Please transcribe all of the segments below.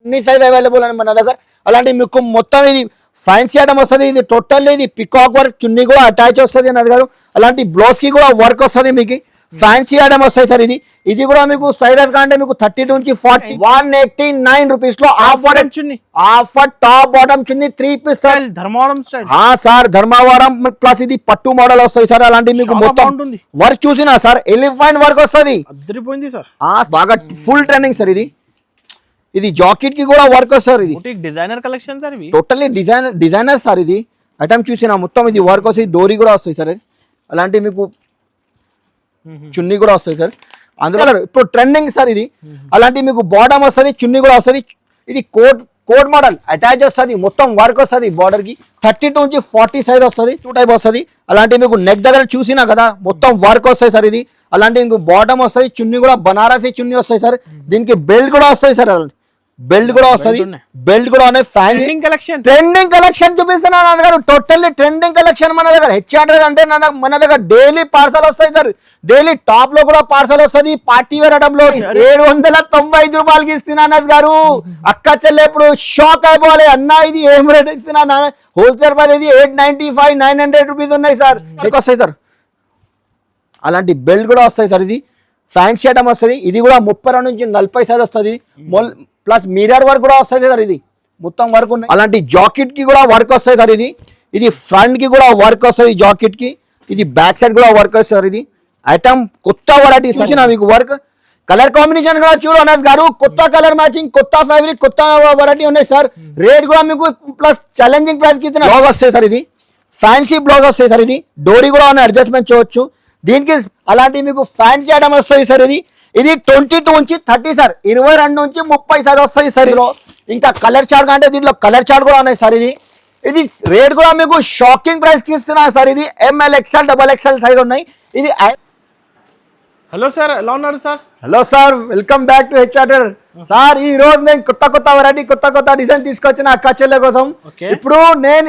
అన్ని size available అని మన దగ్గర. అలాంటి మీకు మొత్తం ఇది ఫ్యాన్సీ ఐటమ్ వస్తుంది. ఇది టోటల్లీ ఇది పికాక్ వర్క్, చున్నీ కూడా అటాచ్ వస్తుంది నా దగ్గర. అలాంటి బ్లౌజ్ కి కూడా వర్క్ వస్తుంది మీకు. ఫ్యాన్సీ ఐటమ్ వస్తాయి సార్. ఇది కూడా మీకు సైజెస్ అంటే మీకు 32 నుంచి 40 189 రూపీస్ లో ఆఫర్ టాప్ బాటమ్ చున్నీ 3 piece sir. Dharmavaram style sir, Dharmavaram plus ఇది పట్టు మోడల్ వస్తాయి సార్. అలాంటి మీకు మొత్తం వర్క్ చూసినా సార్ ఎలిఫెంట్ వర్క్ వస్తుంది సార్. బాగా ఫుల్ ట్రెండింగ్ సార్. ఇది జాకెట్ కి కూడా వర్క్ వస్తుంది. ఇది designer collection sir. Totally designer sir. ఇది ఐటమ్ చూసినా మొత్తం ఇది వర్క్ వస్తుంది. డోరీ కూడా వస్తాయి సార్. అలాంటి మీకు చున్నీ కూడా వస్తాయి సార్. అందులో ఇప్పుడు ట్రెండింగ్ సార్ ఇది. అలాంటి మీకు బాటమ్ వస్తుంది, చున్నీ కూడా వస్తుంది. ఇది కోట్ మోడల్ అటాచ్ వస్తుంది. మొత్తం వర్క్ వస్తుంది బార్డర్ కి. 32 నుంచి 40 సైజ్ వస్తుంది. 2 టైప్ వస్తుంది. అలాంటి మీకు నెక్ దగ్గర చూసినా కదా మొత్తం వర్క్ వస్తాయి సార్. ఇది అలాంటి మీకు బాటమ్ వస్తుంది, చున్నీ కూడా బనారసి చున్నీ వస్తాయి సార్. దీనికి బెల్ట్ కూడా వస్తాయి సార్. బెల్ట్ కూడా వస్తుంది. బెల్ట్ కూడా ఉన్నాయి. ఫ్యాన్సీ కలెక్షన్, ట్రెండింగ్ కలెక్షన్ చూపిస్తున్నాను నా దగ్గర. టోటల్లీ ట్రెండింగ్ కలెక్షన్ మన దగ్గర. హెచ్ఆర్డర్ అంటే మన దగ్గర డైలీ పార్సల్ వస్తాయి సార్. డైలీ టాప్ లో కూడా పార్సల్ వస్తుంది. పార్టీ వేర్ ఐటమ్ లో 795 రూపాయలకి ఇస్తున్నాను గారు. అక్క చెల్లె ఇప్పుడు షాక్ అయిపోవాలి. అన్న ఇది ఏం రేట్ ఇస్తున్నా? హోల్సేల్ ప్రైస్ ఇది 895 900 రూపీస్ ఉన్నాయి సార్. వస్తాయి సార్. అలాంటి బెల్ట్ కూడా వస్తాయి సార్. ఇది ఫ్యాన్సీ ఐటమ్ వస్తుంది. ఇది కూడా 32 నుంచి 40 సైజ్ వస్తుంది. ప్లస్ మిర్రర్ వర్క్ కూడా వస్తుంది సార్. ఇది మొత్తం వర్క్ ఉన్నాయి. అలాంటి జాకెట్ కి కూడా వర్క్ వస్తాయి సార్. ఇది ఫ్రంట్ కి కూడా వర్క్ వస్తుంది జాకెట్ కి. ఇది బ్యాక్ సైడ్ కూడా వర్క్ వస్తుంది సార్. ఇది ఐటమ్ కొత్త వెరైటీ చూసిన మీకు వర్క్ కలర్ కాంబినేషన్ కూడా చూడు అన్నది గారు. కొత్త కలర్ మ్యాచింగ్, కొత్త ఫ్యాబ్రిక్, కొత్త వెరైటీ ఉన్నాయి సార్. రేట్ కూడా మీకు ప్లస్ ఛాలెంజింగ్ ప్రైస్ కి బ్లౌజ్ వస్తాయి సార్. ఇది ఫ్యాన్సీ బ్లౌజ్ వస్తాయి సార్. ఇది డోరీ కూడా ఉన్నాయి, అడ్జస్ట్మెంట్ చేయవచ్చు దీనికి. అలాంటి మీకు ఫ్యాన్సీ ఐటమ్ వస్తాయి సార్. ఇది 22 నుంచి 30 సార్. 22 నుంచి 30 సైజ్ వస్తాయి సార్. ఇంకా కలర్ చార్ట్ అంటే దీంట్లో కలర్ చార్ట్ కూడా ఉన్నాయి సార్. ఇది రేట్ కూడా మీకు షాకింగ్ ప్రైస్ కి ఇస్తున్నా సార్. ఇది ML XL XXL సైజ్ ఉన్నాయి. ఇది హలో సార్, ఎలా ఉన్నారు sir? Hello sir, welcome back to హెచ్ఆర్డర్ సార్. ఈ రోజు నేను కొత్త వెరైటీ, కొత్త డిజైన్ తీసుకొచ్చిన అక్క చెల్లె కోసం.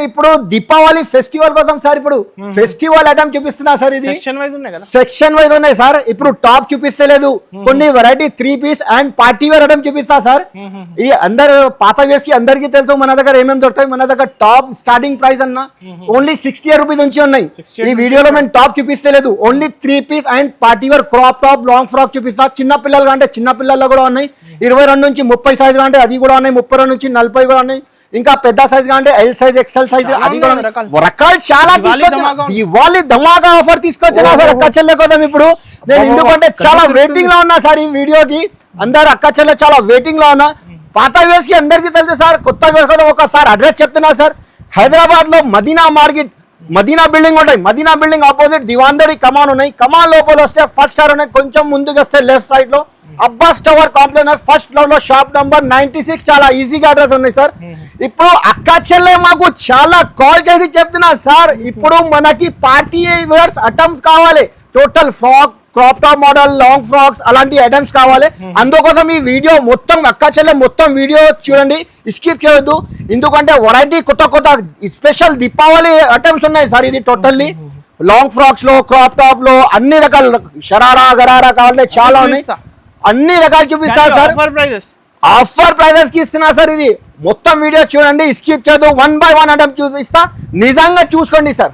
ఇప్పుడు దీపావళి ఫెస్టివల్ కోసం సార్. ఇప్పుడు ఫెస్టివల్ ఐటమ్ చూపిస్తున్నా సార్. ఇది సెక్షన్ వైజ్ ఉన్నాయి సార్. ఇప్పుడు టాప్ చూపిస్తలేదు, కొన్ని variety 3 piece and party wear item చూపిస్తా సార్. ఇది అందరు పాత వేర్స్ కి అందరికీ తెలుసు మన దగ్గర ఏమేమి దొరుకుతాయి. మన దగ్గర టాప్ స్టార్టింగ్ ప్రైస్ అన్న ఓన్లీ 60 రూపీస్ నుంచి ఉన్నాయి. ఈ వీడియోలో మేము టాప్ చూపిస్తలేదు. Only 3 piece and party wear crop top long frock చూపిస్తా. చిన్న పిల్లలు అంటే చిన్న పిల్లల్లో కూడా ఉన్నాయి. 22 నుంచి 30 సైజ్ అంటే అది కూడా ఉన్నాయి. 32 నుంచి 40 కూడా ఉన్నాయి. ఇంకా పెద్ద సైజ్ అంటే L సైజ్ XL సైజ్ అది కూడా రకాలు చాలా. దివాళీ ధమాకా ఆఫర్ తీసుకొచ్చిన అక్క చెల్లె కోసం. ఇప్పుడు నేను ఎందుకంటే చాలా వెయిటింగ్ లో ఉన్నా సార్ ఈ వీడియోకి. అందరు అక్క చెల్లె చాలా వెయిటింగ్ లో ఉన్నా. పాత వేస్ కి అందరికీ తెలుసు సార్. కొత్త వేస్ కోసం ఒకసారి అడ్రస్ చెప్తున్నా సార్. హైదరాబాద్ లో మదీనా మార్కెట్, మదీనా బిల్డింగ్ ఉంటాయి. మదీనా బిల్డింగ్ ఆపోజిట్ దివాందడి కమాన్ ఉన్నాయి. కమాన్ లోపల వస్తే ఫస్ట్ స్టార్ ఉన్నాయి. కొంచెం ముందుకు వస్తే లెఫ్ట్ సైడ్ లో Abbas tower complex first floor లో షాప్ నంబర్ 96. చాలా ఈజీగా అడ్రస్ ఉన్నాయి సార్. ఇప్పుడు అక్క చెల్లె మాకు చాలా కాల్ చేసి చెప్తున్నా సార్. ఇప్పుడు మనకి పార్టీ వేర్స్ ఐటమ్స్ కావాలి. Total frock, crop top model, long frocks అలాంటి ఐటమ్స్ కావాలి. అందుకోసం ఈ వీడియో మొత్తం అక్క చెల్లె మొత్తం వీడియో చూడండి, స్కిప్ చేయొద్దు. ఎందుకంటే వెరైటీ కొత్త స్పెషల్ దీపావళి ఐటమ్స్ ఉన్నాయి సార్. ఇది టోటల్లీ లాంగ్ ఫ్రాక్స్ లో, క్రాప్ టాప్ లో అన్ని రకాల షరారా గరారా కావాలంటే చాలా ఉన్నాయి. అన్ని రకాలు చూపిస్తారు సార్. ఆఫర్ ప్రైజెస్ కి ఇస్తున్నా సార్. ఇది మొత్తం వీడియో చూడండి, స్కిప్ చేయదు. 1 by 1 ఐటమ్ చూపిస్తా. నిజంగా చూసుకోండి సార్.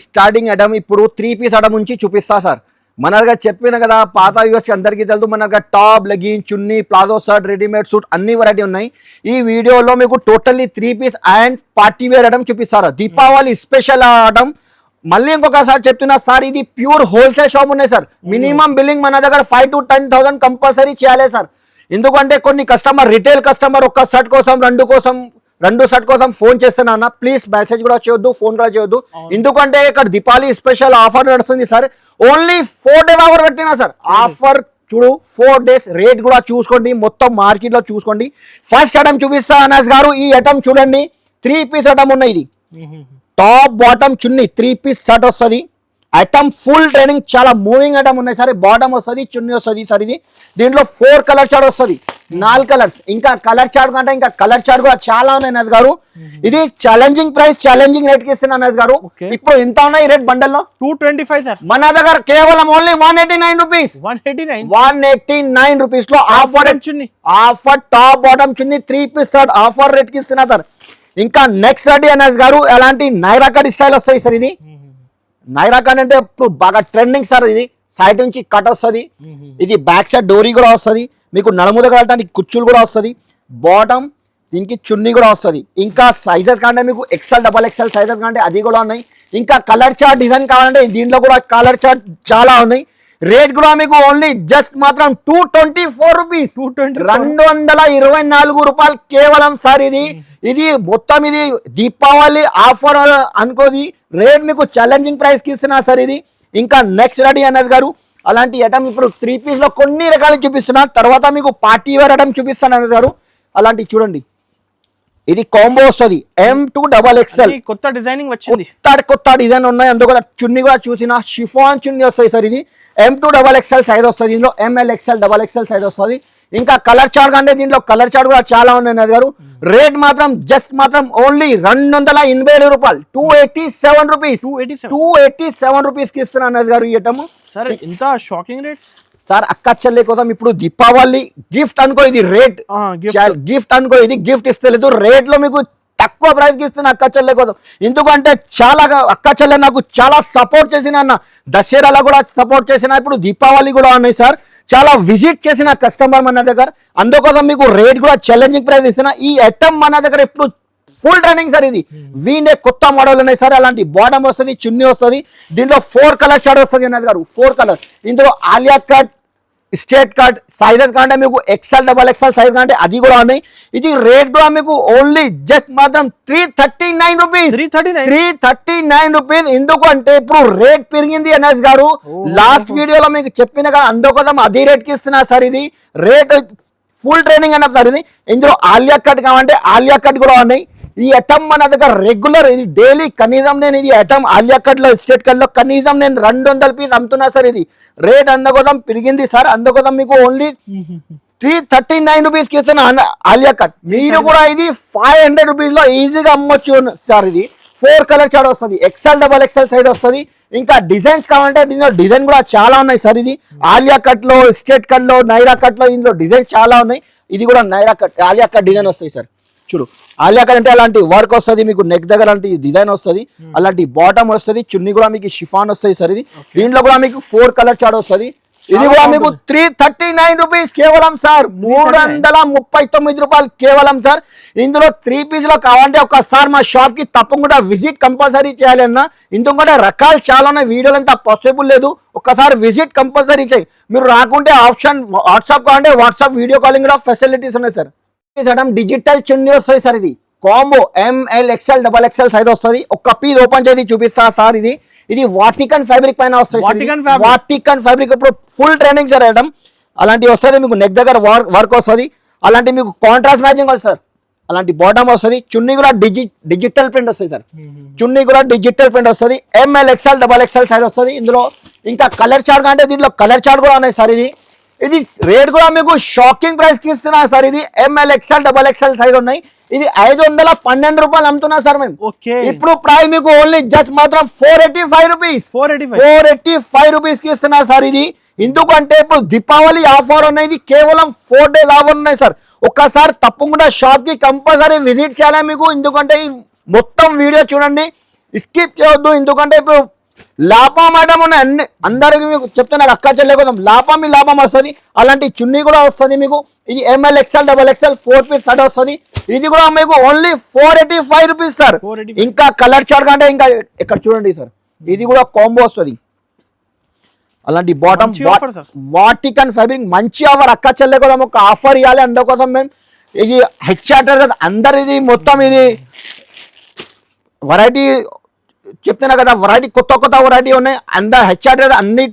స్టార్టింగ్ ఐటమ్ ఇప్పుడు 3 పీస్ ఐటమ్ నుంచి చూపిస్తా సార్. మన దగ్గర చెప్పిన కదా పాత వ్యూవర్స్ కి అందరికీ తెలుసు. మన దగ్గర top, legging, chunni, palazzo shirt, readymade suit అన్ని వెరైటీ ఉన్నాయి. ఈ వీడియోలో మీకు totally 3 piece and party wear item చూపిస్తారు. Deepavali special item. మళ్ళీ ఇంకొకసారి చెప్తున్నా సార్, ఇది ప్యూర్ హోల్సేల్ షాప్ ఉన్నాయి సార్. మినిమం బిల్లింగ్ మన దగ్గర 5 to 10,000 కంపల్సరీ చేయాలి సార్. ఎందుకంటే కొన్ని కస్టమర్, రిటైల్ కస్టమర్ ఒక్క షర్ట్ కోసం, రెండు షర్ట్ కోసం ఫోన్ చేస్తున్నా అన్న. ప్లీజ్ మెసేజ్ కూడా చేయొద్దు, ఫోన్ కూడా చేయొద్దు. ఎందుకంటే ఇక్కడ దీపావళి స్పెషల్ ఆఫర్ నడుస్తుంది సార్. ఓన్లీ 4 days ఆఫర్ పెట్టినా సార్. ఆఫర్ చూడు 4 days. రేట్ కూడా చూసుకోండి, మొత్తం మార్కెట్ లో చూసుకోండి. ఫస్ట్ ఐటమ్ చూపిస్తా అనస్ గారు. ఈ ఐటమ్ చూడండి, 3 పీస్ ఐటమ్ ఉన్నాయి. ఇది టాప్ బాటమ్ చున్నీ 3 పీస్ షర్ట్ వస్తుంది. ఐటమ్ ఫుల్ ట్రైనింగ్, చాలా మూవింగ్ ఐటమ్ ఉన్నాయి సార్. బాటమ్ వస్తుంది, చున్నీ వస్తుంది సార్. ఇది దీంట్లో 4 కలర్ చార్ట్ వస్తుంది. 4 కలర్స్. ఇంకా కలర్ చార్ట్ కంటే ఇంకా కలర్ చార్ట్ కూడా చాలా ఉన్నాయి నది గారు. ఇది ఛాలెంజింగ్ ప్రైస్, ఛాలెంజింగ్ రేట్ కి ఇస్తున్నా నది గారు. ఇప్పుడు ఎంత ఉన్నాయి రేట్ బండల్ లో? 225 సార్. మన దగ్గర కేవలం ఓన్లీ 189 రూపీస్. 189 రూపీస్ లో ఆఫర్ టాప్ బాటమ్ చున్నీ 3 పీస్ షర్ట్ ఆఫర్ రేట్ కి ఇస్తున్నా సార్. ఇంకా నెక్స్ట్ రెడీ అనస్ గారు ఎలాంటి నైరా కట్ స్టైల్ వస్తాయి సార్. ఇది నైరా కట్ అంటే ఇప్పుడు బాగా ట్రెండింగ్ సార్. ఇది సైడ్ నుంచి కట్ వస్తుంది, ఇది బ్యాక్ సైడ్ డోరీ కూడా వస్తుంది, మీకు నడుము దగ్గర వెళ్ళడానికి కుచ్చులు కూడా వస్తుంది, బాటమ్ దీనికి చున్నీ కూడా వస్తుంది. ఇంకా సైజెస్ కంటే మీకు XL XXL సైజెస్ కంటే అది కూడా ఉన్నాయి. ఇంకా కలర్ చార్ట్ డిజైన్ కావాలంటే దీంట్లో కూడా కలర్ చార్ట్ చాలా ఉన్నాయి. రేట్ కూడా మీకు ఓన్లీ జస్ట్ మాత్రం 224 రూపీస్, 224 రూపాయలు కేవలం సార్. ఇది మొత్తం ఇది దీపావళి ఆఫర్ అనుకోది రేట్ మీకు ఛాలెంజింగ్ ప్రైస్ కి ఇస్తున్నా సార్. ఇది ఇంకా నెక్స్ట్ రెడీ అన్నది గారు అలాంటి ఐటమ్ ఇప్పుడు 3 పీస్ లో కొన్ని రకాలు చూపిస్తున్నా, తర్వాత మీకు పార్టీ వేర్ ఐటమ్ చూపిస్తాను అన్నది గారు. అలాంటి చూడండి, ఇది కాంబో వస్తుంది M2 XXL. కొత్త డిజైనింగ్ వచ్చింది, కొత్త డిజైన్ ఉన్నాయి. అందువల్ల చున్నీ కూడా చూసిన షిఫాన్ చున్నీ వస్తాయి సార్. ఇది M2 XXL సైజ్ వస్తుంది, దీనిలో ML XL XXL సైజ్ వస్తుంది. ఇంకా కలర్ చార్ట్ అంటే దీంట్లో కలర్ చార్ట్ కూడా చాలా ఉన్నాయి నది గారు. రేట్ మాత్రం జస్ట్ మాత్రం ఓన్లీ 287 రూపాయలు, 287 రూపీస్, 287 రూపీస్ కి ఇస్తున్నా నది గారు ఈ ఐటమ్. సరే ఇంత షాకింగ్ రేట్ సార్. అక్క చెల్లె కోసం ఇప్పుడు దీపావళి గిఫ్ట్ అనుకో, ఇది రేట్ గిఫ్ట్ అనుకో, ఇది గిఫ్ట్ ఇస్తలేదు రేట్ లో మీకు తక్కువ ప్రైస్ కి ఇస్తున్నా అక్క చెల్లె కోసం. ఎందుకంటే చాలా అక్క చెల్లె నాకు చాలా సపోర్ట్ చేసిన అన్న, దసరాలో కూడా సపోర్ట్ చేసిన, ఇప్పుడు దీపావళి కూడా ఉన్నాయి సార్. చాలా విజిట్ చేసిన కస్టమర్ మన దగ్గర, అందుకోసం మీకు రేట్ కూడా ఛాలెంజింగ్ ప్రైస్ ఇస్తున్నా. ఈ ఐటమ్ మన దగ్గర ఇప్పుడు ఫుల్ ట్రెండింగ్ సార్. ఇది వీనే కొత్త మోడల్ ఉన్నాయి సార్. అలాంటి బాటమ్ వస్తుంది, చున్నీ వస్తుంది, దీంట్లో 4 కలర్ షార్ట్ వస్తుంది అన్నది గారు, 4 కలర్. ఇందులో Alia cut, straight cut sizes కంటే మీకు XL XXL సైజ్ కంటే అది కూడా ఉన్నాయి. ఇది రేట్ కూడా మీకు ఓన్లీ జస్ట్ మాత్రం 339 రూపీస్, 339 రూపీస్. ఎందుకంటే ఇప్పుడు రేట్ పెరిగింది ఎన్ఎస్ గారు, లాస్ట్ వీడియోలో మీకు చెప్పిన కదా, అందుకోసం అదే రేట్ కి ఇస్తున్నా సార్. ఇది రేట్ ఫుల్ ట్రైనింగ్ అన్న సార్. ఇది ఇందులో ఆలియా కట్ కావాలంటే ఆలియా కట్ కూడా ఉన్నాయి. ఈ ఐటమ్ మన దగ్గర రెగ్యులర్, ఇది డైలీ కనీసం నేను ఇది ఐటమ్ ఆలియా కట్ లో స్ట్రేట్ కట్ లో కనీసం నేను 200 పీస్ అమ్ముతున్నా సార్. ఇది రేట్ అందుకోసం పెరిగింది సార్, అందుకోసం మీకు ఓన్లీ 339 రూపీస్ కి ఇస్తున్నా ఆలియా కట్. మీరు కూడా ఇది 500 రూపీస్ లో ఈజీగా అమ్మొచ్చు సార్. ఇది 4 కలర్ చార్ట్ వస్తుంది, XL XXL సైజ్ వస్తుంది. ఇంకా డిజైన్స్ కావాలంటే దీనిలో డిజైన్ కూడా చాలా ఉన్నాయి సార్. ఇది ఆలియా కట్ లో, స్ట్రేట్ కట్ లో, నైరా కట్ లో ఇందులో డిజైన్ చాలా ఉన్నాయి. ఇది కూడా Naira cut, Alia cut design వస్తాయి సార్. చూడు ఆలియా కట్ అంటే అలాంటి వర్క్ వస్తుంది, మీకు నెక్ దగ్గర అలాంటి డిజైన్ వస్తుంది, అలాంటి బాటమ్ వస్తుంది, చున్నీ కూడా మీకు షిఫాన్ వస్తుంది సార్. ఇది దీంట్లో కూడా మీకు 4 కలర్ చార్ట్ వస్తుంది. ఇది కూడా మీకు 339 రూపీస్ కేవలం సార్, 339 రూపాయలు కేవలం సార్. ఇందులో 3 పీస్ లో కావాలంటే ఒకసారి మా షాప్ కి తప్పకుండా విజిట్ కంపల్సరీ చేయాలి అన్న. ఎందుకంటే రకాలు చాలా ఉన్నాయి, వీడియోలు అంతా పాసిబుల్ లేదు, ఒక్కసారి విజిట్ కంపల్సరీ చేయి. మీరు రాకుంటే ఆప్షన్ వాట్సాప్ కావాలంటే వాట్సాప్ వీడియో కాలింగ్ కూడా ఫెసిలిటీస్ ఉన్నాయి సార్. డిజిటల్ చున్నీ వస్తుంది సార్. ఇది combo ML XL XXL size వస్తుంది. ఒక పీస్ ఓపెన్ చేసి చూపిస్తా సార్. ఇది వాటికన్ ఫ్యాబ్రిక్ పైన వస్తుంది, వాటికన్ ఫ్యాబ్రిక్ ఇప్పుడు ఫుల్ ట్రెండింగ్ సార్ ఐటమ్. అలాంటివి వస్తుంది, మీకు నెక్ దగ్గర వర్క్ వస్తుంది, అలాంటి మీకు కాంట్రాస్ట్ మ్యాచింగ్ వస్తుంది సార్. అలాంటి బాటమ్ వస్తుంది, చున్నీ కూడా డిజిటల్ ప్రింట్ వస్తుంది సార్. చున్నీ కూడా డిజిటల్ ప్రింట్ వస్తుంది, ML XL XXL సైజ్ వస్తుంది. ఇందులో ఇంకా కలర్ చార్ట్ అంటే దీంట్లో కలర్ చార్ట్ కూడా ఉన్నాయి సార్. ఇది రేట్ కూడా మీకు షాకింగ్ ప్రైస్ కి ఇస్తున్నా సార్. ఇది ML XL XXL సైజ్ ఉన్నాయి. ఇది 512 రూపాయలు అమ్ముతున్నా సార్ మేము. ఇప్పుడు ప్రైస్ మీకు ఓన్లీ జస్ట్ మాత్రం 485 రూపీస్, 485 రూపీస్ కి ఇస్తున్నా సార్. ఇది ఎందుకంటే ఇప్పుడు దీపావళి ఆఫర్ ఉన్నాయి, కేవలం 4 డేస్ ఆఫర్ ఉన్నాయి సార్. ఒక్కసారి తప్పకుండా షాప్ కి కంపల్సరీ విజిట్ చేయాలి మీకు. ఎందుకంటే ఈ మొత్తం వీడియో చూడండి, స్కిప్ చేయొద్దు. ఎందుకంటే ఇప్పుడు లాభం ఐటమ్ ఉన్నాయి అన్ని, అందరికి మీకు చెప్తున్నా అక్క చెల్లె కోసం లాభం వస్తుంది. అలాంటి చున్నీ కూడా వస్తుంది మీకు. ఇది ML XL XXL 4 piece shirt వస్తుంది. ఇది కూడా మీకు ఓన్లీ 485 రూపీస్ సార్. ఇంకా కలర్ చార్ట్ అంటే ఇంకా ఇక్కడ చూడండి సార్, ఇది కూడా కాంబో వస్తుంది. అలాంటి బాటమ్ వాటికన్ ఫ్యాబ్రిక్ మంచి ఆఫర్, అక్క చెల్లె కోసం ఒక ఆఫర్ ఇవ్వాలి, అందుకోసం మేము ఇది హెచ్ఆర్టర్ కదా అందరు. ఇది మొత్తం ఇది వెరైటీ చెప్తున్నా కదా, వెరైటీ కొత్త వెరైటీ ఉన్నాయి. అందరు హెచ్ఆర్టర్ అన్ని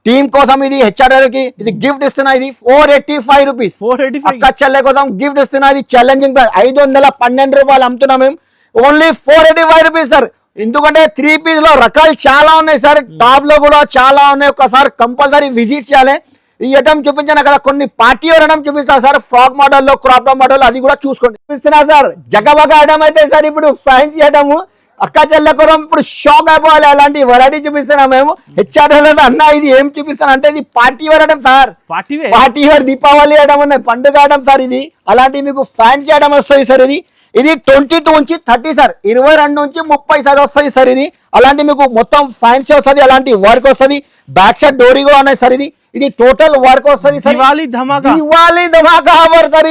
టీమ్ కోసం ఇది హెచ్ఆర్టర్ కి ఇది గిఫ్ట్ ఇస్తున్నా. ఇది 485 రూపీస్ అక్క చెల్లె కోసం గిఫ్ట్ ఇస్తున్నా. ఇది ఛాలెంజింగ్ ప్రైస్, 512 రూపాయలు అమ్ముతున్నాం మేము, ఓన్లీ 485 రూపీస్ సార్. ఎందుకంటే 3 పీస్ లో రకాలు చాలా ఉన్నాయి సార్, టాప్ లో కూడా చాలా ఉన్నాయి. ఒకసారి కంపల్సరీ విజిట్ చేయాలి. ఈ ఐటమ్ చూపించాను కదా, కొన్ని పార్టీ ఐటమ్ చూపిస్తా సార్, ఫ్రాక్ మోడల్ లో, క్రాప్ టాప్ మోడల్, అది కూడా చూసుకోండి చూపిస్తున్నా సార్. జగబగా ఐటమ్ అయితే సార్ ఇప్పుడు ఫ్యాన్సీ ఐటమ్, అక్క చెల్లెకరం ఇప్పుడు షాక్ అయిపోవాలి, అలాంటి వెరైటీ చూపిస్తున్నాం మేము. హెచ్ఆర్ఎల్ అన్న ఇది ఏం చూపిస్తాను అంటే ఇది party wear item sir, party wear Deepavali item ఉన్నాయి, పండుగ ఐటమ్ సార్ ఇది. అలాంటి మీకు ఫ్యాన్సీ ఐటమ్ వస్తాయి సార్. ఇది 22 నుంచి 30 సార్, 22 నుంచి 30 సైజ్ వస్తాయి సార్ ఇది. అలాంటి మీకు మొత్తం ఫ్యాన్సీ వస్తుంది, అలాంటి వర్క్ వస్తుంది, బ్యాక్ సైడ్ డోరీ కూడా ఉన్నాయి సార్. ఇది టోటల్ వర్క్ వస్తుంది సార్, దివాళీ ధమాకా ఆఫర్ సార్.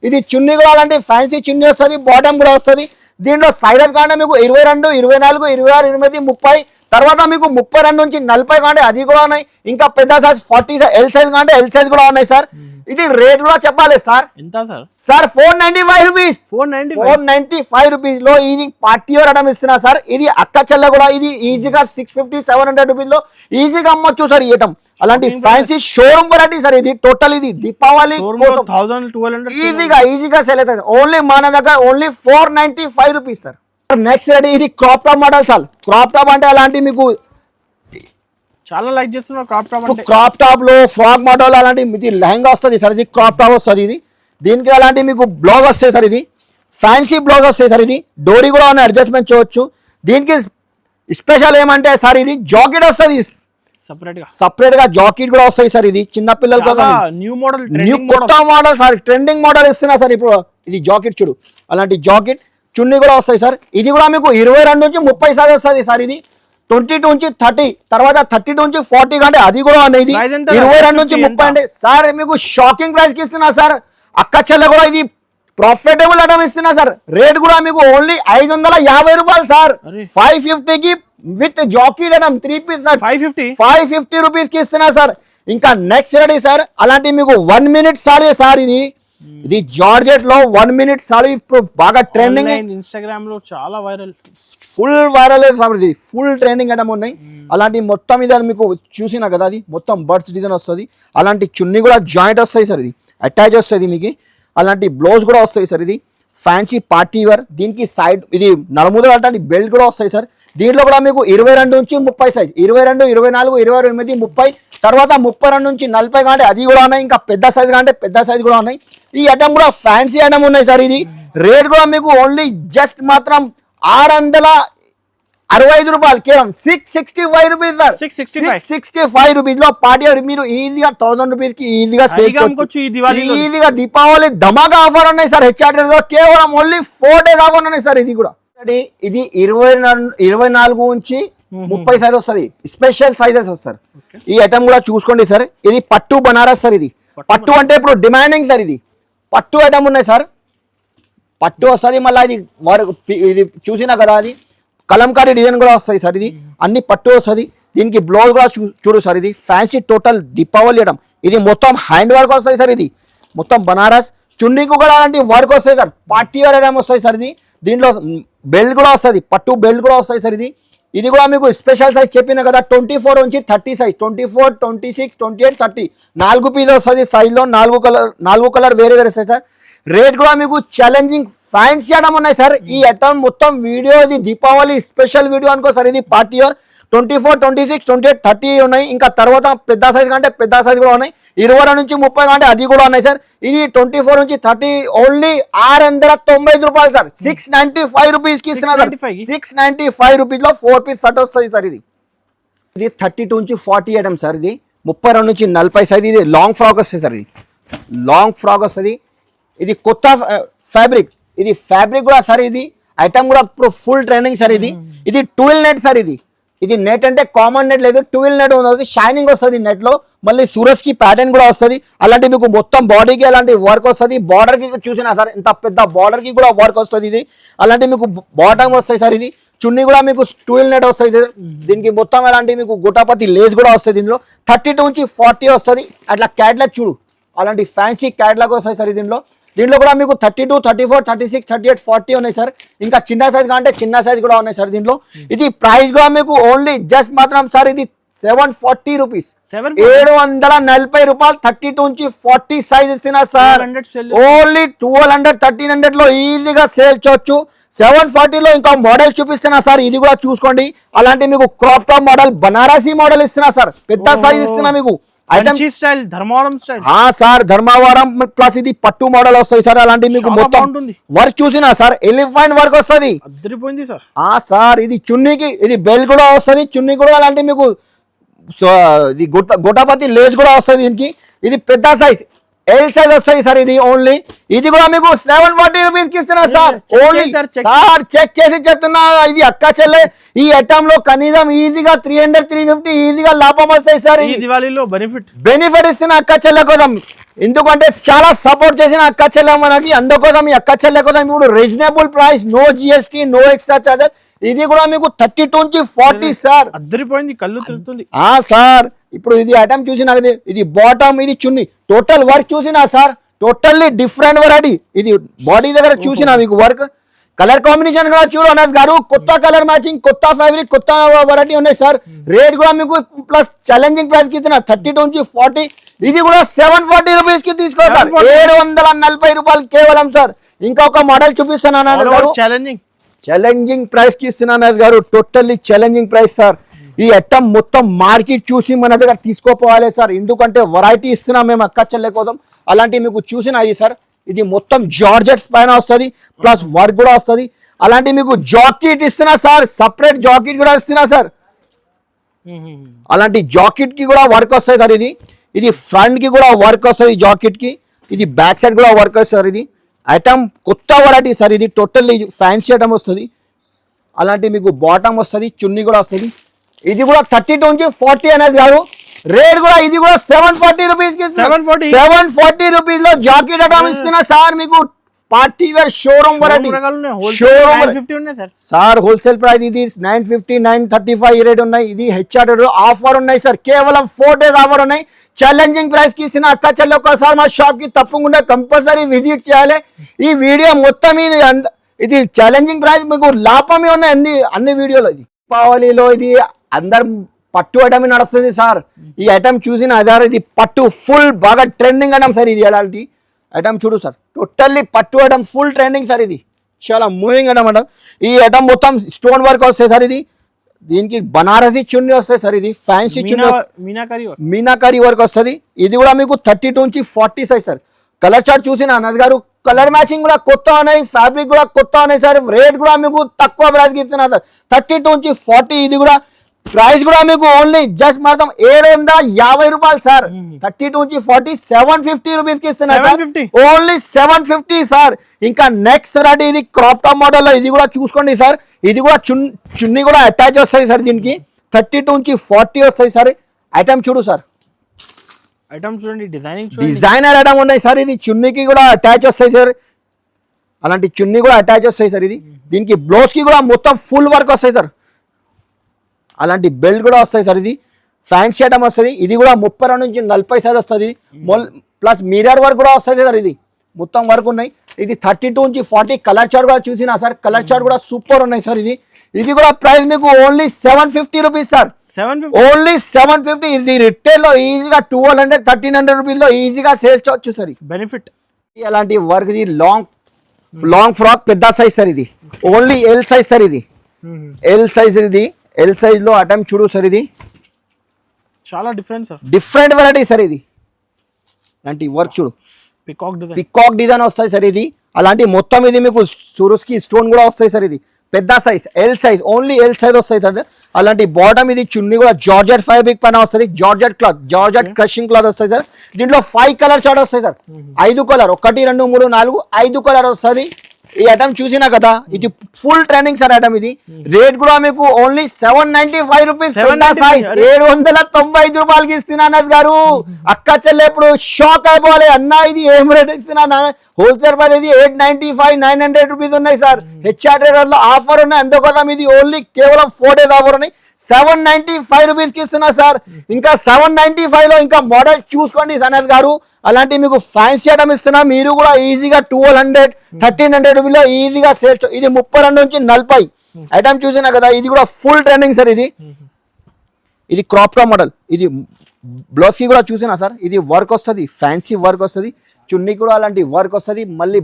ఇది చున్నీ కూడా అలాంటి ఫ్యాన్సీ చున్నీ వస్తుంది, బాటమ్ కూడా వస్తుంది. దీంట్లో సైజెస్ కాంటే మీకు 22, 24, 26, 28, 30, తర్వాత మీకు 32 నుంచి 40 కాంటే అది కూడా ఉన్నాయి. ఇంకా పెద్ద సైజ్ 40 ఎల్ సైజ్ కాంటే ఎల్ సైజ్ కూడా ఉన్నాయి సార్. ఇది రేట్ కూడా చెప్పాలి సార్. ఎంత సార్? 495 రూపీస్, 495 రూపీస్ లో ఇది పార్టీ వేర్ ఐటమ్ ఇస్తున్నా సార్. ఇది అక్క చెల్ల కూడా ఇది ఈజీగా 650, 700 రూపీస్ లో ఈజీగా అమ్మొచ్చు సార్ ఈ ఐటమ్. అలాంటి ఫ్యాన్సీ షోరూమ్ వెరైటీ సార్ ఇది. టోటల్ ఇది దీపావళి ఈజీగా సెల్ అవుతుంది. ఓన్లీ మన దగ్గర only 495 rupees sir. Next ready ఇది crop top model sir. Crop top అంటే అలాంటి మీకు చాలా లైక్ చేస్తున్నారు క్రాప్ టాప్ అంటే. క్రాప్ టాప్ లో ఫ్రాక్ మోడల్ అలాంటి మీకు లెహంగా వస్తుంది సార్, ఇది క్రాప్ టాప్ వస్తుంది. ఇది దీనికి అలాంటి మీకు బ్లౌజ్ వస్తాయి సార్, ఇది ఫ్యాన్సీ బ్లౌజ్ వస్తాయి సార్. ఇది డోరీ కూడా ఉన్న అడ్జస్ట్మెంట్ చేయవచ్చు. దీనికి స్పెషల్ ఏమంటే సార్ ఇది జాకెట్ వస్తుంది, సపరేట్ గా జాకెట్ కూడా వస్తాయి సార్. ఇది చిన్న పిల్లలు కదా, న్యూ కొత్త మోడల్ సార్, ట్రెండింగ్ మోడల్ ఇస్తున్నా సార్ ఇప్పుడు. ఇది జాకెట్ చూడు, అలాంటి జాకెట్ చున్నీ కూడా వస్తాయి సార్. ఇది కూడా మీకు 22 నుంచి 30 సైజ్ వస్తుంది సార్. ఇది 22 నుంచి 30, తర్వాత 32 నుంచి 40 కంటే అది కూడా ఉన్నాయి. ఇది 22 నుంచి 30 అంటే సార్ మీకు షాకింగ్ ప్రైస్ కి ఇస్తున్నా సార్. అక్క చెల్ల కూడా ఇది ప్రాఫిటబుల్ ఐటమ్ ఇస్తున్నా సార్. రేట్ కూడా మీకు ఓన్లీ 550 రూపాయలు సార్. 550 కి with jacket item 3 piece sir, 550 rupees కి ఇస్తున్నా సార్. ఇంకా నెక్స్ట్ రెడీ సార్, అలాంటి మీకు 1 మినిట్ సారీ సార్. ఇది జార్జెట్ లో 1 మినిట్ సారీ ఇప్పుడు బాగా ట్రెండింగ్, ఇన్స్టాగ్రామ్ లో చాలా వైరల్, ఫుల్ వైరల్ సార్. ఇది ఫుల్ ట్రెండింగ్ ఐటమ్ ఉన్నాయి. అలాంటి మొత్తం ఇది మీకు చూసినా కదా, అది మొత్తం బర్డ్స్ డిజైన్ వస్తుంది. అలాంటి చున్నీ కూడా జాయింట్ వస్తాయి సార్, ఇది అటాచ్ వస్తుంది మీకు. అలాంటి బ్లౌజ్ కూడా వస్తాయి సార్. ఇది ఫ్యాన్సీ పార్టీ వేర్. దీనికి సైడ్ ఇది నలుముదల అలాంటి బెల్ట్ కూడా వస్తాయి సార్. దీంట్లో కూడా మీకు 22 నుంచి 30 సైజ్, 22, 24, 28, 30, తర్వాత 32 నుంచి 40 కంటే అది కూడా ఉన్నాయి. ఇంకా పెద్ద సైజ్ కంటే పెద్ద సైజ్ కూడా ఉన్నాయి. ఈ ఐటమ్ కూడా ఫ్యాన్సీ ఐటమ్ ఉన్నాయి సార్. ఇది రేట్ కూడా మీకు ఓన్లీ జస్ట్ మాత్రం 665 రూపాయలు, కేవలం 665 రూపీస్ సార్. 665 రూపీస్ లో పార్టీ మీరు ఈజీగా 1000 రూపీస్ కి ఈజీగా సేవ్ చేయొచ్చు. ఈజీగా దీపావళి ధమాకా ఆఫర్ ఉన్నాయి సార్. హెచ్ఆర్ఎల్ లో కేవలం ఓన్లీ 4 డేస్ ఆఫర్ ఉన్నాయి సార్. ఇది కూడా ఇది 24 నుంచి 30 సైజ్ వస్తుంది, స్పెషల్ సైజెస్ వస్తారు. ఈ ఐటమ్ కూడా చూసుకోండి సార్. ఇది పట్టు బనారస్ సార్. ఇది పట్టు అంటే ఇప్పుడు డిమాండింగ్ సార్. ఇది పట్టు ఐటమ్ ఉన్నాయి సార్, పట్టు వస్తుంది. మళ్ళీ ఇది చూసినా కదా, అది కలంకారీ డిజైన్ కూడా వస్తాయి సార్. ఇది అన్ని పట్టు వస్తుంది. దీనికి బ్లౌజ్ కూడా చూడు సార్. ఇది ఫ్యాన్సీ టోటల్ దీపావళి ఐటమ్. ఇది మొత్తం హ్యాండ్ వర్క్ వస్తాయి సార్. ఇది మొత్తం బనారస్. చున్నీకి కూడా అలాంటి వర్క్ వస్తాయి సార్. పార్టీ వేర్ ఐటమ్ వస్తాయి సార్. ఇది దీంట్లో బెల్ట్ కూడా వస్తుంది, పట్టు బెల్ట్ కూడా వస్తాయి సార్. ఇది కూడా మీకు స్పెషల్ సైజ్ చెప్పిన కదా, 24 నుంచి 30 సైజ్, 24, 26, 28, 30 4 పీస్ వస్తుంది సైజ్లో. 4 కలర్ వేరే వేరే వస్తాయి సార్. రేట్ కూడా మీకు ఛాలెంజింగ్ ఫ్యాన్సీ ఐటమ్ ఉన్నాయి సార్. ఈ ఐటమ్ మొత్తం వీడియో ఇది దీపావళి స్పెషల్ వీడియో అనుకో సార్. ఇది పార్టీ వేర్ 24, 26, 28, 30 ఉన్నాయి. ఇంకా తర్వాత పెద్ద సైజ్ కంటే పెద్ద సైజ్ కూడా ఉన్నాయి. 22 నుంచి 30 కంటే అది కూడా ఉన్నాయి సార్. ఇది 24 నుంచి 30 ఓన్లీ 695 రూపాయలు సార్. 695 రూపీస్ కి ఇస్తున్నా సార్. 695 రూపీస్ లో 4 పీస్ షర్ట్ వస్తుంది సార్. ఇది 32 నుంచి 40 ఐటమ్ సార్. ఇది 32 నుంచి 40 సైజ్. ఇది లాంగ్ ఫ్రాక్ వస్తుంది సార్. ఇది లాంగ్ ఫ్రాక్ వస్తుంది. ఇది కొత్త ఫ్యాబ్రిక్. ఇది ఫ్యాబ్రిక్ కూడా సార్. ఇది ఐటమ్ కూడా ఇప్పుడు ఫుల్ ట్రెండింగ్ సార్. ఇది 12 నెట్ సార్. ఇది నెట్ అంటే కామన్ నెట్ లేదు, 12 నెట్ ఉంది. షైనింగ్ వస్తుంది నెట్ లో. మళ్ళీ సూరజ్ కి ప్యాటర్న్ కూడా వస్తుంది. అలాంటి మీకు మొత్తం బాడీకి అలాంటి వర్క్ వస్తుంది. బార్డర్ కి చూసినా సార్, ఇంత పెద్ద బార్డర్ కి కూడా వర్క్ వస్తుంది. ఇది అలాంటి మీకు బాటమ్ వస్తాయి సార్. ఇది చున్నీ కూడా మీకు 12 నెట్ వస్తుంది. దీనికి మొత్తం అలాంటి మీకు గుటాపతి లేస్ కూడా వస్తుంది. దీనిలో 32 నుంచి 40 వస్తుంది. అట్లా క్యాట్లాగ్ చూడు, అలాంటి ఫ్యాన్సీ క్యాట్లాగ్ వస్తాయి సార్. దీంట్లో కూడా మీకు 32, 34, 36, 38, 40 ఉన్నాయి సార్. ఇంకా చిన్న సైజ్ కంటే చిన్న సైజ్ కూడా ఉన్నాయి సార్ దీంట్లో. ఇది ప్రైస్ కూడా మీకు ఓన్లీ జస్ట్ మాత్రం సార్ ఇది 740 రూపీస్, 740 రూపాయలు. 32 నుంచి 40 సైజ్ ఇస్తున్నా సార్. ఓన్లీ 1200, 1300 లో ఈజీగా సేల్ చేయొచ్చు. 740 లో ఇంకా మోడల్ చూపిస్తున్నా సార్. ఇది కూడా చూసుకోండి. అలాంటి మీకు crop top model Banarasi model ఇస్తున్నా సార్. పెద్ద సైజ్ ఇస్తున్నా మీకు. Item style Dharmavaram style sir Dharmavaram plus ఇది పట్టు మోడల్ వస్తాయి సార్ అలాంటి మీకు చాలా మొత్తం బాగుంటుంది. వర్క్ చూసినా సార్ ఎలిఫెంట్ వర్క్ వస్తుంది అద్దరిపోయింది సార్. సార్ ఇది చున్నీకి ఇది బెల్ కూడా వస్తుంది చున్నీ కూడా అలాంటి మీకు ఇది గొట్టపతి లేస్ కూడా వస్తుంది దీనికి ఇది పెద్ద సైజ్ ఎల్ సైజ్ వస్తాయి సార్ ఇది ఓన్లీ ఇది కూడా మీకు 740 రూపీస్ కి ఇస్తున్నా సార్ ఓన్లీ సార్ చెక్ చేసి చెప్తున్నా ఇది అక్క చెల్లె ఈ ఐటమ్ లో కనీసం ఈజీగా 300-350 ఈజీగా లాభం వస్తాయి సార్ ఈ దివాళీలో బెనిఫిట్ ఇస్తున్న అక్క చెల్లె కోసం ఎందుకంటే చాలా సపోర్ట్ చేసిన అక్క చెల్లె మనకి అందుకోసం ఈ అక్క చెల్లె కోసం ఇప్పుడు reasonable price no GST no extra charges ఇది కూడా మీకు 32 నుంచి 40 సార్ అద్దరిపోయింది కళ్ళు తిరుగుతుంది సార్ ఇప్పుడు ఇది ఐటమ్ చూసినా ఇది బాటమ్ ఇది చున్నీ టోటల్ వర్క్ చూసినా సార్ టోటల్లీ డిఫరెంట్ వెరైటీ ఇది బాడీ దగ్గర చూసినా మీకు వర్క్ కలర్ కాంబినేషన్ కూడా చూడు అన్నది గారు కొత్త కలర్ మ్యాచింగ్ కొత్త ఫ్యాబ్రిక్ కొత్త వెరైటీ ఉన్నాయి సార్ రేట్ కూడా మీకు ప్లస్ ఛాలెంజింగ్ ప్రైస్ కి ఇచ్చిన 32 నుంచి 40 ఇది కూడా 740 రూపీస్ కి తీసుకోవాలి 740 రూపాయలు కేవలం సార్ ఇంకా ఒక మోడల్ చూపిస్తాను అన్నది గారు ఛాలెంజింగ్ ప్రైస్ కి ఇస్తున్నాను గారు టోటల్లీ ఛాలెంజింగ్ ప్రైస్ సార్ ఈ ఐటమ్ మొత్తం మార్కెట్ చూసి మన దగ్గర తీసుకోపోవాలి సార్ ఎందుకంటే వెరైటీ ఇస్తున్నాం మేము అక్క చెల్లె కోసం అలాంటి మీకు చూసిన ఇది సార్ ఇది మొత్తం జార్జెట్స్ పైన వస్తుంది ప్లస్ వర్క్ కూడా వస్తుంది అలాంటి మీకు జాకెట్ ఇస్తున్నా సార్ సపరేట్ జాకెట్ కూడా ఇస్తున్నా సార్ అలాంటి జాకెట్ కి కూడా వర్క్ వస్తుంది సార్ ఇది ఫ్రంట్ కి కూడా వర్క్ వస్తుంది జాకెట్ కి ఇది బ్యాక్ సైడ్ కూడా వర్క్ వస్తుంది సార్ ఇది ఐటమ్ కొత్త వెరైటీ సార్ ఇది టోటల్లీ ఫ్యాన్సీ ఐటమ్ వస్తుంది అలాంటి మీకు బాటమ్ వస్తుంది చున్నీ కూడా వస్తుంది ఇది కూడా 32 నుంచి 40 అనేది కాదు రేట్ కూడా ఇది కూడా 740 రూపీస్ కి 740 రూపీస్ లో జాకెట్ ఐటమ్ ఇస్తున్నా సార్ మీకు party wear showroom variety sir wholesale price ఇది 950 935 రేట్ ఉన్నాయి ఇది హెచ్ఆర్ ఆఫర్ ఉన్నాయి సార్ కేవలం 4 days ఆఫర్ ఉన్నాయి ఛాలెంజింగ్ ప్రైస్ కి ఇచ్చిన అక్క చెల్లె ఒకసారి మా షాప్ కి తప్పకుండా కంపల్సరీ విజిట్ చేయాలి ఈ వీడియో మొత్తం ఇది ఛాలెంజింగ్ ప్రైస్ మీకు లాభమే ఉన్నాయి అన్ని వీడియోలో ఇది దీపావళిలో ఇది అందరు పట్టు ఐటమ్ నడుస్తుంది సార్ ఈ ఐటమ్ చూసిన అదారు ఇది పట్టు ఫుల్ బాగా ట్రెండింగ్ ఐటమ్ సార్ ఇది ఎలాంటి ఐటమ్ చూడు సార్ టోటల్లీ పట్టు ఐటమ్ ఫుల్ ట్రెండింగ్ సార్ ఇది చాలా మూవింగ్ ఐటమ్ అంటాం ఈ ఐటమ్ మొత్తం స్టోన్ వర్క్ వస్తాయి సార్ ఇది దీనికి బనారసి చున్నీ వస్తాయి సార్ ఇది ఫ్యాన్సీ చున్నీ మీనాకారి వర్క్ వస్తుంది ఇది కూడా మీకు 32 నుంచి 40 సైజ్ సార్ కలర్ చార్ట్ చూసిన అన్నది గారు కలర్ మ్యాచింగ్ కూడా కొత్త ఉన్నాయి ఫ్యాబ్రిక్ కూడా కొత్త ఉన్నాయి సార్ రేట్ కూడా మీకు తక్కువ ప్రైస్ కి ఇస్తున్నా సార్ 32 నుంచి 40 ఇది కూడా ప్రైస్ కూడా మీకు ఓన్లీ జస్ట్ మాత్రం 750 రూపాయలు సార్ 32 నుంచి 40 750 రూపీస్ కి ఇస్తున్నా సార్ ఓన్లీ 750 సార్ ఇంకా నెక్స్ట్ వెరైటీ ఇది క్రాప్ టాప్ మోడల్ లో ఇది కూడా చూసుకోండి సార్ ఇది కూడా చున్నీ కూడా అటాచ్ వస్తాయి సార్ దీనికి 32 నుంచి 40 వస్తాయి సార్ ఐటమ్ చూడు సార్ ఐటమ్ చూడండి డిజైనర్ ఐటమ్ ఉన్నాయి సార్ ఇది చున్నీకి కూడా అటాచ్ వస్తాయి సార్ అలాంటి చున్నీ కూడా అటాచ్ వస్తాయి సార్ ఇది దీనికి బ్లౌజ్ కి కూడా మొత్తం ఫుల్ వర్క్ వస్తాయి సార్ అలాంటి బెల్ట్ కూడా వస్తాయి సార్ ఇది ఫ్యాన్సీ ఐటమ్ వస్తుంది ఇది కూడా 32 నుంచి 40 సైజ్ వస్తుంది ప్లస్ మిర్రర్ వర్క్ కూడా వస్తుంది సార్ ఇది మొత్తం వర్క్ ఉన్నాయి ఇది 32 నుంచి 40 కలర్ చార్ట్ కూడా చూసినా సార్ కలర్ చార్ట్ కూడా సూపర్ ఉన్నాయి సార్ ఇది కూడా ప్రైస్ మీకు ఓన్లీ 750 రూపీస్ సార్ ఓన్లీ 750 ఇది రిటైల్ లో ఈజీగా 1200-1300 రూపీస్ లో ఈజీగా సేల్ చేయొచ్చు సార్ బెనిఫిట్ అలాంటి వర్క్ ఇది లాంగ్ ఫ్రాక్ పెద్ద సైజ్ సార్ ఇది ఓన్లీ ఎల్ సైజ్ సార్ ఇది ఎల్ సైజ్ ఇది ఎల్ సైజ్ లో ఐటమ్ చూడు సార్ ఇది చాలా different sir different variety sir ఇది అలాంటి వర్క్ చూడు పికాక్ డిజైన్ వస్తాయి సార్ ఇది అలాంటి మొత్తం ఇది మీకు సురుస్కి స్టోన్ కూడా వస్తాయి సార్ ఇది పెద్ద size L size only L size వస్తాయి సార్ అలాంటి బాటమ్ ఇది చున్నీ కూడా జార్జెట్ ఫ్యాబ్రిక్ పైన వస్తుంది georgette cloth georgette crushing cloth వస్తాయి సార్ దీంట్లో 5 కలర్ చార్ట్ వస్తాయి సార్ 5 కలర్ 1 2 3 4 5 కలర్ వస్తుంది ఈ ఐటమ్ చూసినా కదా ఇది ఫుల్ ట్రెండింగ్ సార్ ఐటమ్ ఇది రేట్ కూడా మీకు ఓన్లీ 795 రూపీస్ 795 రూపాయలకి ఇస్తున్నా గారు అక్క చెల్లె ఇప్పుడు షాక్ అయిపోవాలి అన్న ఇది ఏం రేట్ ఇస్తున్నా హోల్సేల్ ప్రైస్ ఇది 895-900 రూపీస్ ఉన్నాయి సార్ హెచ్ఆర్ ట్రేడర్ లో ఆఫర్ ఉన్నాయి అందుకోసం ఇది ఓన్లీ కేవలం 4 days ఆఫర్ ఉన్నాయి 795 రూపీస్ కి ఇస్తున్నా సార్ ఇంకా 795 లో ఇంకా మోడల్ చూసుకోండి సనత్ గారు అలాంటి మీకు ఫ్యాన్సీ ఐటమ్ ఇస్తున్నా మీరు కూడా ఈజీగా 1200-1300 రూపీలో ఈజీగా సేల్ ఇది 32 నుంచి 40 ఐటమ్ చూసినా కదా ఇది కూడా ఫుల్ ట్రెండింగ్ సార్ ఇది క్రాప్ టాప్ మోడల్ ఇది బ్లౌజ్ కి కూడా చూసినా సార్ ఇది వర్క్ వస్తుంది ఫ్యాన్సీ వర్క్ వస్తుంది చున్నీ కూడా అలాంటి వర్క్ వస్తుంది మళ్ళీ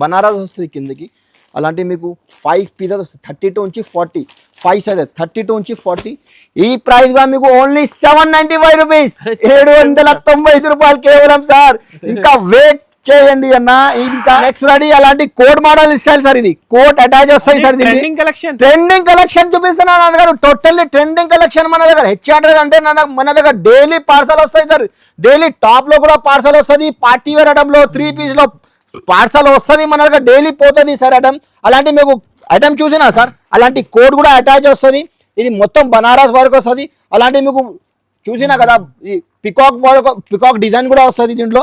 బనారస్ వస్తుంది కిందకి అలాంటి మీకు 5 పీసెస్ వస్తాయి 32 నుంచి 40 5 సైజ్ 32 నుంచి 40 ఈ ప్రైస్ గా మీకు ఓన్లీ 795 రూపీస్ 795 రూపాయలు కేవలం సార్ ఇంకా వెయిట్ చేయండి అన్న. ఇంకా నెక్స్ట్ రెడీ అలాంటి కోట్ మోడల్ స్టైల్ సార్ ఇది కోట్ అటాచ్ వస్తాయి సార్ ట్రెండింగ్ కలెక్షన్ చూపిస్తున్నాను నా దగ్గర టోటల్లీ ట్రెండింగ్ కలెక్షన్ మన దగ్గర హెచ్ఆర్డర్ అంటే మన దగ్గర డైలీ పార్సల్ వస్తాయి సార్ డైలీ టాప్ లో కూడా పార్సల్ వస్తుంది పార్టీ వేర్ ఐటమ్ లో 3 పీస్ లో పార్సల్ వస్తుంది మన దగ్గర డైలీ పోతుంది సార్ ఐటమ్ అలాంటి మీకు ఐటమ్ చూసినా సార్ అలాంటి కోట్ కూడా అటాచ్ వస్తుంది ఇది మొత్తం బనారస్ వర్క్ వస్తుంది అలాంటి మీకు చూసినా కదా ఇది పికాక్ డిజైన్ కూడా వస్తుంది దీంట్లో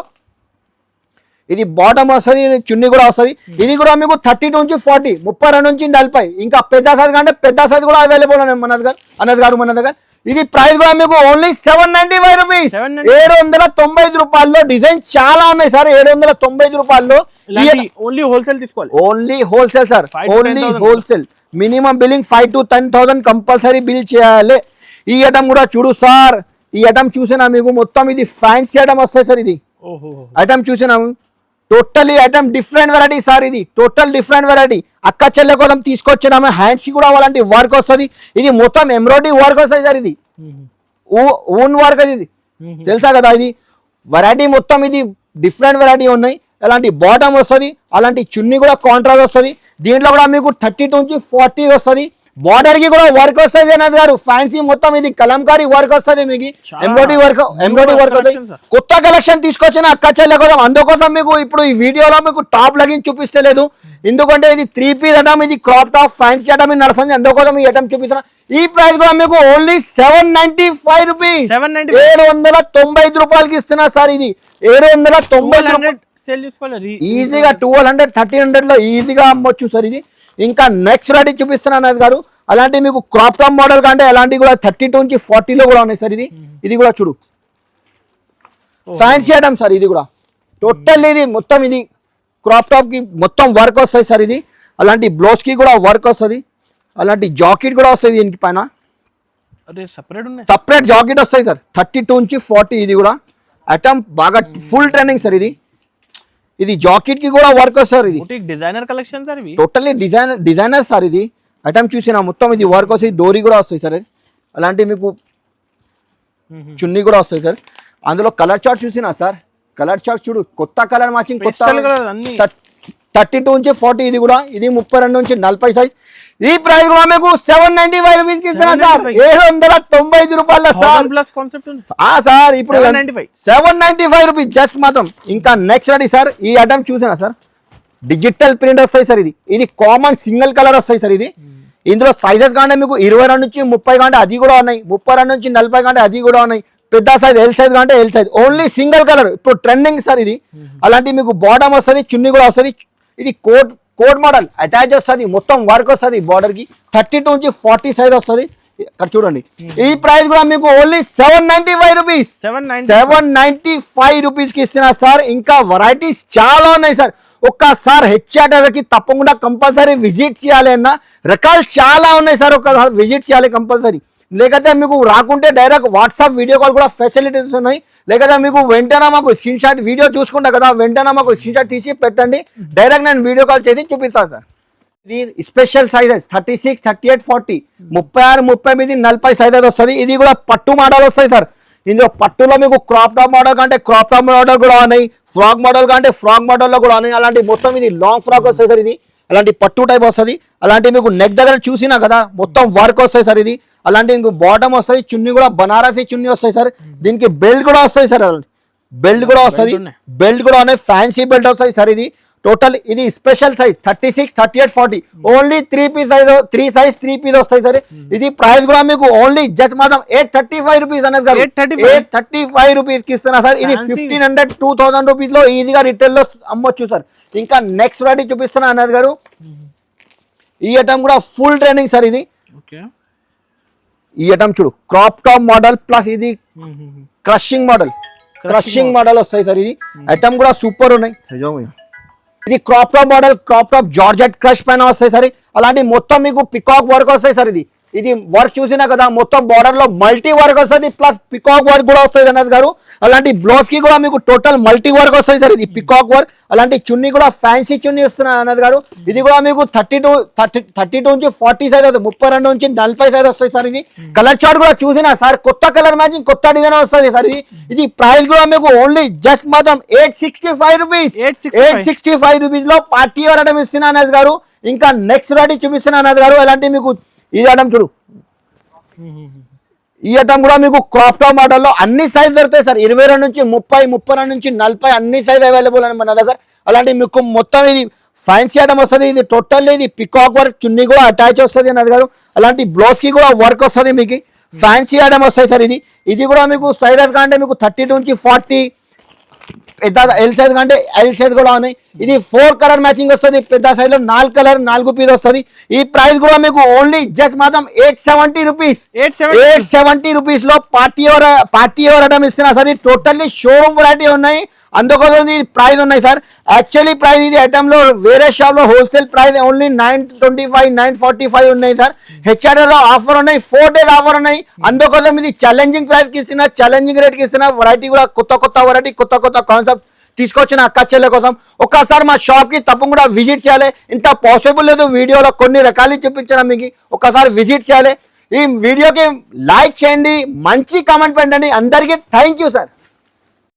ఇది బాటమ్ వస్తుంది ఇది చున్నీ కూడా వస్తుంది ఇది కూడా మీకు 32 నుంచి 40 32 నుంచి 40 ఇంకా పెద్ద సైజ్ కంటే పెద్ద సైజ్ కూడా అవైలబుల్ ఉన్నాయి మన దగ్గర ఇది ప్రైస్ కూడా మీకు ఓన్లీ 795 రూపీస్ 795 రూపాయల్లో డిజైన్ చాలా ఉన్నాయి సార్ 795 రూపాయల్లో ఓన్లీ హోల్సేల్ తీసుకోవాలి only wholesale sir only wholesale minimum billing 5 to 10,000 compulsory bill చేయాలి ఈ ఐటమ్ కూడా చూడు సార్ ఈ ఐటమ్ చూసినా మీకు మొత్తం ఇది ఫ్యాన్సీ ఐటమ్ వస్తాయి సార్ ఇది ఐటమ్ చూసినా totally item different variety sir ఇది టోటల్ డిఫరెంట్ వెరైటీ అక్క చెల్లె కోసం తీసుకొచ్చినాము హ్యాండ్స్ కి కూడా అలాంటి వర్క్ వస్తుంది ఇది మొత్తం ఎంబ్రాయిడరీ వర్క్ వస్తుంది సార్ ఇది ఓన్ వర్క్ అది ఇది తెలుసా కదా ఇది వెరైటీ మొత్తం ఇది డిఫరెంట్ వెరైటీ ఉన్నాయి అలాంటి బాటమ్ వస్తుంది అలాంటి చున్నీ కూడా కాంట్రాస్ట్ వస్తుంది దీంట్లో కూడా మీకు 32 నుంచి 40 వస్తుంది బార్డర్ కి కూడా వర్క్ వస్తుంది అన్నది గారు ఫ్యాన్సీ మొత్తం ఇది కలంకారీ వర్క్ వస్తుంది మీకు ఎంబ్రాయిడరీ వర్క్ వస్తుంది కొత్త కలెక్షన్ తీసుకొచ్చిన అక్క చెల్లె కోసం అందుకోసం మీకు ఇప్పుడు ఈ వీడియోలో మీకు టాప్ లగిన్ చూపిస్తలేదు ఎందుకంటే ఇది 3 పీస్ ఐటమ్ ఇది క్రాప్ టాప్ ఫ్యాన్సీ ఐటమ్ ఇది నడుస్తుంది అందుకోసం ఈ ఐటమ్ చూపిస్తున్నా ఈ ప్రైస్ కూడా మీకు ఓన్లీ 795 రూపీస్ 795 రూపాయలకి ఇస్తున్నా సార్ ఇది 795 రూపాయలు ఈజీగా 1200 1300 లో ఈజీగా అమ్మొచ్చు సార్ ఇది ఇంకా నెక్స్ట్ రెడీ చూపిస్తున్నాను గారు అలాంటి మీకు క్రాప్ టాప్ మోడల్ కంటే అలాంటి కూడా 32 నుంచి 40 లో కూడా ఉన్నాయి సార్ ఇది కూడా చూడు ఫ్యాన్సీ ఐటమ్ సార్ ఇది కూడా టోటల్ ఇది మొత్తం ఇది క్రాప్ టాప్ కి మొత్తం వర్క్ వస్తాయి సార్ ఇది అలాంటి బ్లౌజ్ కి కూడా వర్క్ వస్తుంది అలాంటి జాకెట్ కూడా వస్తుంది దీనికి పైన సపరేట్ జాకెట్ వస్తాయి సార్ 32 నుంచి 40 ఇది కూడా ఐటమ్ బాగా ఫుల్ ట్రెండింగ్ సార్ ఇది జాకెట్ కి కూడా వర్క్ వస్తారు ఇది designer collection sir totally designer sir ఇది ఐటమ్ చూసినా మొత్తం ఇది వర్క్ వస్తుంది డోరీ కూడా వస్తాయి సార్ అలాంటి మీకు చున్నీ కూడా వస్తాయి సార్ అందులో కలర్ చార్ట్ చూసినా సార్ కలర్ చార్ట్ చూడు కొత్త కలర్ మ్యాచింగ్ కొత్త 32 నుంచి 40 ఇది కూడా ఇది 32 నుంచి 40 సైజ్ ఈ ప్రైస్ కూడా మీకు 795 రూపీస్ కి ఇస్తున్నా సార్ 795 రూపాయల సార్ సార్ ఇప్పుడు 795 రూపీస్ జస్ట్ మాత్రం ఇంకా నెక్స్ట్ రెడీ సార్ ఈ ఐటమ్ చూసినా సార్ డిజిటల్ ప్రింట్ వస్తాయి సార్ ఇది కామన్ సింగిల్ కలర్ వస్తాయి సార్ ఇది ఇందులో సైజెస్ కానీ మీకు 22 నుంచి 30 కంటే అది కూడా ఉన్నాయి 32 నుంచి 40 కంటే అది కూడా ఉన్నాయి పెద్ద సైజ్ ఎల్ సైజ్ కంటే L size only single colour ఇప్పుడు ట్రెండింగ్ సార్ ఇది అలాంటి మీకు బాటమ్ వస్తుంది చున్నీ కూడా వస్తుంది ఇది కోట్ మోడల్ అటాచ్ వస్తుంది మొత్తం వర్క్ వస్తుంది బార్డర్ కి 32 నుంచి 40 సైజ్ వస్తుంది ఇక్కడ చూడండి ఈ ప్రైస్ కూడా మీకు ఓన్లీ 795 రూపీస్ 795 రూపీస్ కి ఇస్తున్నా సార్ ఇంకా వెరైటీస్ చాలా ఉన్నాయి సార్ ఒక్కసారి హెచ్ఆర్డర్ కి తప్పకుండా కంపల్సరీ విజిట్ చేయాలి అన్న రకాలు చాలా ఉన్నాయి సార్ ఒక్కసారి విజిట్ చేయాలి కంపల్సరీ లేకపోతే మీకు రాకుంటే డైరెక్ట్ వాట్సాప్ వీడియో కాల్ కూడా ఫెసిలిటీస్ ఉన్నాయి లేకపోతే మీకు వెంటనే మాకు స్క్రీన్ షాట్ వీడియో చూసుకుంటా కదా వెంటనే మాకు స్క్రీన్ షాట్ తీసి పెట్టండి డైరెక్ట్ నేను వీడియో కాల్ చేసి చూపిస్తాను సార్ ఇది స్పెషల్ సైజెస్ 36 38 40 36 39 40 సైజెస్ వస్తుంది ఇది కూడా పట్టు మోడల్ వస్తాయి సార్ ఇందులో పట్టులో మీకు క్రాప్ టాప్ మోడల్ కంటే క్రాప్ టాప్ మోడల్ కూడా ఉన్నాయి ఫ్రాక్ మోడల్ కంటే ఫ్రాక్ మోడల్లో కూడా ఉన్నాయి అలాంటి మొత్తం ఇది లాంగ్ ఫ్రాక్ వస్తాయి సార్ ఇది అలాంటి పట్టు టైప్ వస్తుంది అలాంటి మీకు నెక్ దగ్గర చూసినా కదా మొత్తం వర్క్ వస్తాయి సార్ ఇది అలాంటి మీకు బాటమ్ వస్తాయి చున్నీ కూడా బనారసి చున్నీ వస్తాయి సార్ దీనికి బెల్ట్ కూడా వస్తాయి సార్ బెల్ట్ కూడా వస్తుంది బెల్ట్ కూడా ఉన్నాయి ఫ్యాన్సీ బెల్ట్ వస్తాయి సార్ ఇది టోటల్ ఇది special size 36 38 40 only 3 piece size 3 piece వస్తాయి సార్ ఇది ప్రైస్ కూడా మీకు ఓన్లీ జస్ట్ మాత్రం 835 రూపీస్ అనేది గారు 835 రూపీస్ కి ఇస్తున్నా సార్ ఇది 1500 2000 రూపీస్ లో ఈజీగా రిటైల్ లో అమ్మొచ్చు సార్ ఇంకా నెక్స్ట్ వెరైటీ చూపిస్తున్నా అనేది గారు ఈ ఐటమ్ కూడా ఫుల్ ట్రెండింగ్ సార్ ఇది ఈ ఐటమ్ చూడు క్రాప్ టాప్ మోడల్ ప్లస్ ఇది క్రషింగ్ మోడల్ వస్తాయి సార్ ఇది ఐటమ్ కూడా సూపర్ ఉన్నాయి ఇది crop top model crop top georgette crush పైన వస్తాయి సార్ అలాంటి మొత్తం మీకు పికాక్ వర్క్ వస్తాయి సార్ ఇది ఇది వర్క్ చూసినా కదా మొత్తం బార్డర్ లో మల్టీ వర్క్ వస్తుంది ప్లస్ పికాక్ వర్క్ కూడా వస్తుంది అన్నది గారు. అలాంటి బ్లౌజ్ కి కూడా మీకు టోటల్ మల్టీ వర్క్ వస్తుంది సార్. ఇది పికాక్ వర్క్, అలాంటి చున్నీ కూడా ఫ్యాన్సీ చున్నీ ఇస్తున్నా అన్నది గారు. ఇది కూడా మీకు 32 నుంచి 40 సైజ్ అవుతుంది, 32 నుంచి 40 సైజ్ వస్తుంది సార్. ఇది కలర్ చార్ట్ కూడా చూసినా సార్, కొత్త కలర్ మ్యాచింగ్ కొత్త డిజైన్ వస్తుంది సార్. ఇది ప్రైస్ కూడా మీకు ఓన్లీ జస్ట్ మాత్రం 865 రూపీస్, 865 రూపీస్ లో పార్టీ వేర్ ఐటమ్ ఇస్తున్నా అన్నది గారు. ఇంకా నెక్స్ట్ రెడీ చూపిస్తున్నా అన్నది గారు. అలాంటి మీకు ఇది ఐటమ్ చూడు, ఈ ఐటమ్ కూడా మీకు క్రాప్ టాప్ మోడల్లో అన్ని సైజ్ దొరుకుతాయి సార్. 22 నుంచి 30, 32 నుంచి 40 అన్ని సైజ్ అవైలబుల్ అని మన దగ్గర. అలాంటి మీకు మొత్తం ఇది ఫ్యాన్సీ ఐటమ్ వస్తుంది. ఇది టోటల్ ఇది పికాక్ వర్క్, చున్నీ కూడా అటాచ్ వస్తుంది అన్నది గారు. అలాంటి బ్లౌజ్ కి కూడా వర్క్ వస్తుంది, మీకు ఫ్యాన్సీ ఐటమ్ వస్తాయి సార్. ఇది కూడా మీకు సైజెస్ కంటే మీకు 32 నుంచి 40, పెద్ద ఎల్ సైజ్ కంటే ఎల్ సైజ్ కూడా ఉన్నాయి. ఇది 4 కలర్ మ్యాచింగ్ వస్తుంది, పెద్ద సైజ్ లో 4 కలర్ 4 పీస్ వస్తుంది. ఈ ప్రైస్ కూడా మీకు ఓన్లీ జస్ట్ మాత్రం 870 రూపీస్, 870 రూపీస్ లో పార్టీ వేర్ ఐటమ్ ఇస్తున్నా సార్. ఇది టోటల్లీ షోరూమ్ వెరైటీ ఉన్నాయి, అందుకోసం ఇది ప్రైస్ ఉన్నాయి సార్. యాక్చువల్లీ ప్రైస్ ఇది ఐటమ్ లో వేరే షాప్ లో హోల్సేల్ ప్రైస్ ఓన్లీ 925, 945 ఉన్నాయి సార్. హెచ్ఆర్ఎల్ లో ఆఫర్ ఉన్నాయి, 4 days ఆఫర్ ఉన్నాయి, అందుకోసం ఇది ఛాలెంజింగ్ ప్రైస్ కి ఇస్తున్నా, ఛాలెంజింగ్ రేట్ కి ఇస్తున్నా. వెరైటీ కూడా కొత్త వెరైటీ, కొత్త కాన్సెప్ట్ తీసుకొచ్చిన అక్క చెల్లె కోసం ఒక్కసారి మా షాప్ కి తప్పకుండా విజిట్ చేయాలి. ఇంత పాసిబుల్ లేదు వీడియోలో కొన్ని రకాలు చూపించడం, మీకు ఒక్కసారి విజిట్ చేయాలి. ఈ వీడియోకి లైక్ చేయండి, మంచి కామెంట్ పెట్టండి. అందరికీ థ్యాంక్ యూ సార్.